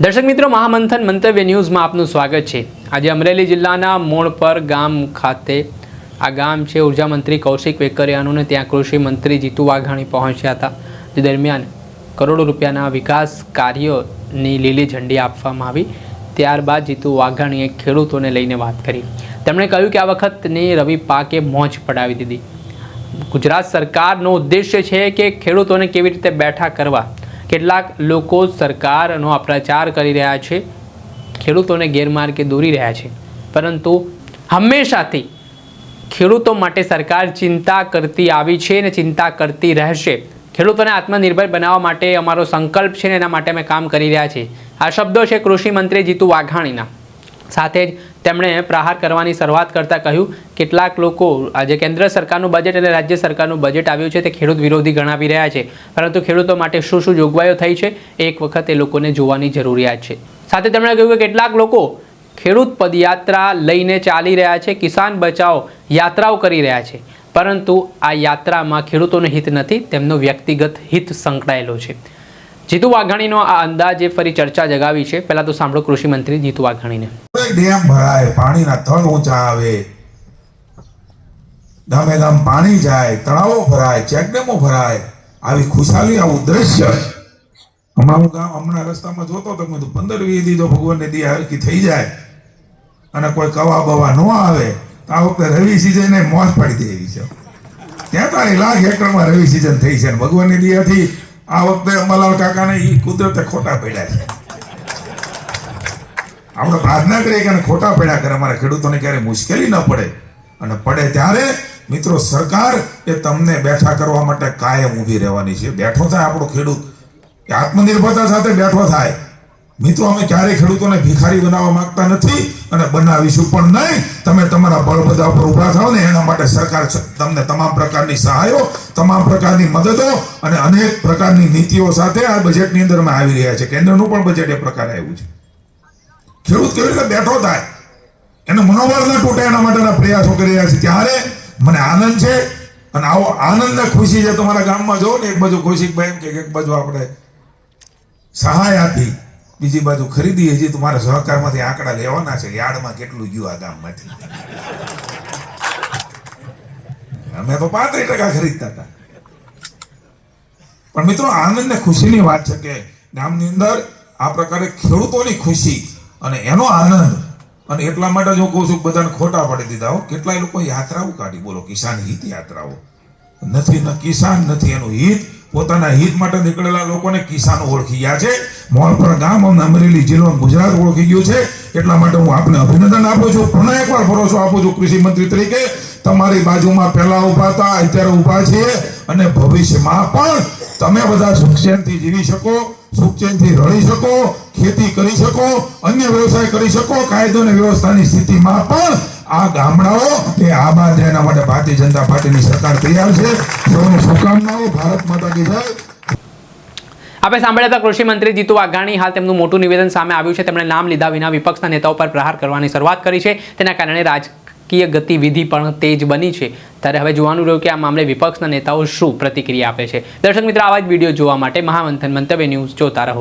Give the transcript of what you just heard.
દર્શક મિત્રો, મહામંથન મંતવ્ય ન્યૂઝમાં આપનું સ્વાગત છે। આજે અમરેલી જિલ્લાના મોણપર ગામ ખાતે આ ગામ છે ઉર્જા મંત્રી કૌશિક વેકરિયાનું ને ત્યાં કૃષિ મંત્રી જીતુ વાઘાણી પહોંચ્યા હતા। જે દરમિયાન કરોડો રૂપિયાના વિકાસ કાર્યોની લીલી ઝંડી આપવામાં આવી। ત્યારબાદ જીતુ વાઘાણીએ ખેડૂતોને લઈને વાત કરી। તેમણે કહ્યું કે આ વખતની રવિ પાકે મોજ પડાવી દીધી। ગુજરાત સરકારનો ઉદ્દેશ્ય છે કે ખેડૂતોને કેવી રીતે બેઠા કરવા। કેટલાક લોકો સરકારનો અપપ્રચાર કરી રહ્યા છે, ખેડૂતોને ગેરમાર્ગે દોરી રહ્યા છે, પરંતુ હંમેશાથી ખેડૂતો માટે સરકાર ચિંતા કરતી આવી છે અને ચિંતા કરતી રહેશે। ખેડૂતોને આત્મનિર્ભર બનાવવા માટે અમારો સંકલ્પ છે અને એના માટે અમે કામ કરી રહ્યા છીએ। આ શબ્દો છે કૃષિ મંત્રી જીતુ વાઘાણીના। સાથે જ તેમણે પ્રહાર કરવાની શરૂઆત કરતાં કહ્યું કેટલાક લોકો આજે કેન્દ્ર સરકારનું બજેટ અને રાજ્ય સરકારનું બજેટ આવ્યું છે તે ખેડૂત વિરોધી ગણાવી રહ્યા છે, પરંતુ ખેડૂતો માટે શું શું જોગવાઈઓ થઈ છે એક વખત એ લોકોને જોવાની જરૂરિયાત છે। સાથે તેમણે કહ્યું કે કેટલાક લોકો ખેડૂત પદયાત્રા લઈને ચાલી રહ્યા છે, કિસાન બચાવ યાત્રાઓ કરી રહ્યા છે, પરંતુ આ યાત્રામાં ખેડૂતોનું હિત નથી, તેમનો વ્યક્તિગત હિત સંકળાયેલો છે। જીતુ વાઘાણીનો આ અંદાજે ફરી ચર્ચા જગાવી છે। પહેલા તો સાંભળો કૃષિ મંત્રી જીતુ વાઘાણીને। ડેમ ભરાય, પાણીના તળ ઊંચા આવે, ગામે ગામ પાણી જાય, તળાવો ભરાય, ચેકડેમો ભરાય, આવી ખુશાલી, આવું દ્રશ્ય અમારું ગામ હમણાં રસ્તામાં જોતો તો 15-20 દી જો ભગવાનને દી હરકી થઈ જાય અને કોઈ કવા બવા ન આવે તો આ વખતે રવિ સિઝને મોજ પાડી દેવી છે। 43 લાખ હેક્ટરમાં રવિ સિઝન થઈ છે। ભગવાનની દયાથી આ વખતે અંબાલાલ કાકાને એ કુદરતે ખોટા પડ્યા છે। આપણે પ્રાર્થના કરીએ કે ખોટા પડ્યા કરે, અમારા ખેડૂતોને ક્યારે મુશ્કેલી ન પડે, અને પડે ત્યારે મિત્રો સરકાર એ તમને બેઠા કરવા માટે કાયમ ઊભી રહેવાની છે। બેઠો થાય આપણો ખેડૂત, આત્મનિર્ભરતા સાથે બેઠો થાય। મિત્રો, અમે ક્યારેય ખેડૂતોને ભિખારી બનાવવા માંગતા નથી અને બનાવીશું પણ નહીં। તમે તમારા બળબદા પર ઉભા થાવ ને એના માટે સરકાર તમને તમામ પ્રકારની સહાયો, તમામ પ્રકારની મદદો અને અનેક પ્રકારની નીતિઓ સાથે આ બજેટની અંદર અમે આવી રહ્યા છે। કેન્દ્રનું પણ બજેટ એ પ્રકારે આવ્યું છે। ખેડૂત કેવી રીતે બેઠો થાય, એનો મનોબળ ન તૂટે એના માટેના પ્રયાસો કરી રહ્યા છે। ત્યારે મને આનંદ છે, અને આવો આનંદ ને ખુશી છે તમારા ગામમાં જો ને, એક બાજુ કૌશિકભાઈ કે એક બાજુ આપણે સહાય આપી, બીજી બાજુ ખરીદી। હજી તમારા સહકારમાંથી આંકડા લેવાના છે, યાર્ડમાં કેટલું ગયું આ ગામમાંથી। અમે તો 35% ખરીદતા હતા। પણ મિત્રો, આનંદ ને ખુશીની વાત છે કે ગામની અંદર આ પ્રકારે ખેડૂતોની ખુશી અને એનો આનંદ, અને એટલા માટે જો કહું છું બધાને ખોટા પાડી દીધા હો। કેટલાય લોકો યાત્રાઓ કાઢી, બોલો કિસાન હિત યાત્રાઓ, નથી ન કિસાન નથી એનું હિત, પોતાના હિત માટે નીકળેલા લોકોને કિસાનો ઓળખી ગયા છે। મોણપર ગામ અને અમરેલી જિલ્લો ગુજરાત ઓળખી ગયું છે। એટલા માટે હું આપને અભિનંદન આપું છું, પુનઃ એકવાર ભરોસો આપું છું કૃષિ મંત્રી તરીકે। તમારી બાજુમાં પહેલા ઉભા હતા, અત્યારે ઉભા છીએ, અને ભવિષ્યમાં પણ તમે બધા સુખચેનથી જીવી શકો, સુખચેનથી રળી શકો, ખેતી કરી શકો, અન્ય વ્યવસાય કરી શકો, કાયદો અને વ્યવસ્થાની સ્થિતિમાં પણ આ ગામડાઓ એ આબાદ રહે, એના માટે ભારતીય જનતા પાર્ટીની સરકાર તૈયાર છે। સૌને શુભકામનાઓ। ભારત માતા કી જય। આપણે સાંભળ્યા હતા કૃષિ મંત્રી જીતુ વાઘાણી। હાલ તેમનું મોટું નિવેદન સામે આવ્યું છે। તેમણે નામ લીધા વિના વિપક્ષના નેતાઓ પર પ્રહાર કરવાની શરૂઆત કરી છે, તેના કારણે રાજકીય ગતિવિધિ પણ તેજ બની છે। ત્યારે હવે જોવાનું રહ્યું કે આ મામલે વિપક્ષના નેતાઓ શું પ્રતિક્રિયા આપે છે। દર્શક મિત્રો, આવા જ વિડીયો જોવા માટે મહામંથન મંતવ્ય ન્યૂઝ જોતા રહો।